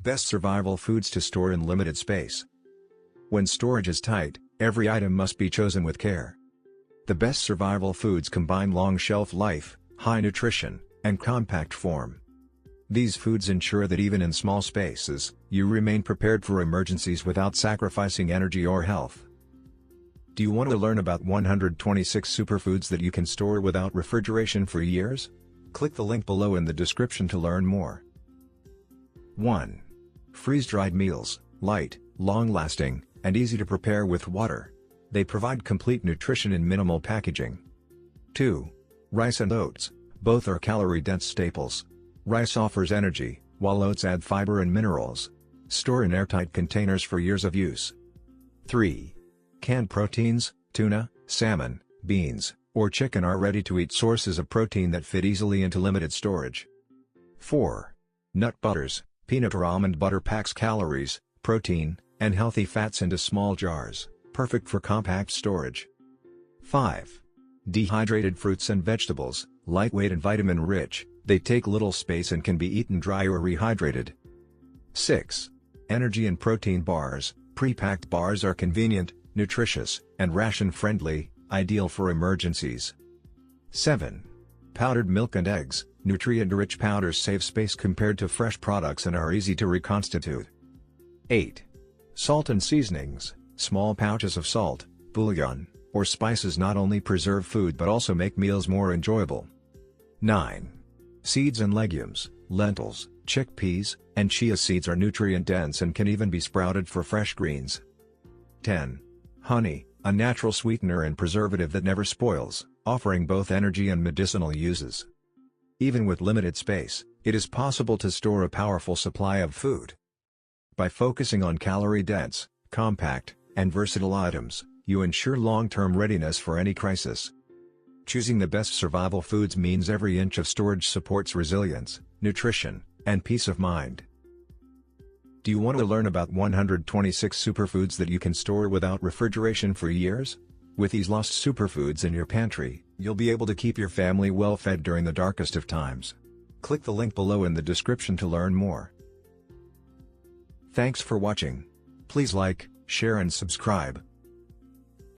Best survival foods to store in limited space. When storage is tight, every item must be chosen with care. The best survival foods combine long shelf life, high nutrition, and compact form. These foods ensure that even in small spaces, you remain prepared for emergencies without sacrificing energy or health. Do you want to learn about 126 superfoods that you can store without refrigeration for years? Click the link below in the description to learn more. 1. Freeze-dried meals, light, long-lasting, and easy to prepare with water. They provide complete nutrition in minimal packaging. 2. Rice and oats. Both are calorie-dense staples. Rice offers energy, while oats add fiber and minerals. Store in airtight containers for years of use. 3. Canned proteins, tuna, salmon, beans, or chicken are ready-to-eat sources of protein that fit easily into limited storage. 4. Nut butters. Peanut or almond butter packs calories, protein, and healthy fats into small jars, perfect for compact storage. 5. Dehydrated fruits and vegetables, lightweight and vitamin-rich, they take little space and can be eaten dry or rehydrated. 6. Energy and protein bars. Pre-packed bars are convenient, nutritious, and ration-friendly, ideal for emergencies. 7. Powdered milk and eggs. Nutrient-rich powders save space compared to fresh products and are easy to reconstitute. 8. Salt and seasonings. Small pouches of salt, bouillon, or spices not only preserve food but also make meals more enjoyable. 9. Seeds and legumes. Lentils, chickpeas, and chia seeds are nutrient-dense and can even be sprouted for fresh greens. 10. Honey, a natural sweetener and preservative that never spoils, offering both energy and medicinal uses. Even with limited space, it is possible to store a powerful supply of food. By focusing on calorie-dense, compact, and versatile items, you ensure long-term readiness for any crisis. Choosing the best survival foods means every inch of storage supports resilience, nutrition, and peace of mind. Do you want to learn about 126 superfoods that you can store without refrigeration for years? With these lost superfoods in your pantry, you'll be able to keep your family well fed during the darkest of times. Click the link below in the description to learn more. Thanks for watching. Please like, share and subscribe.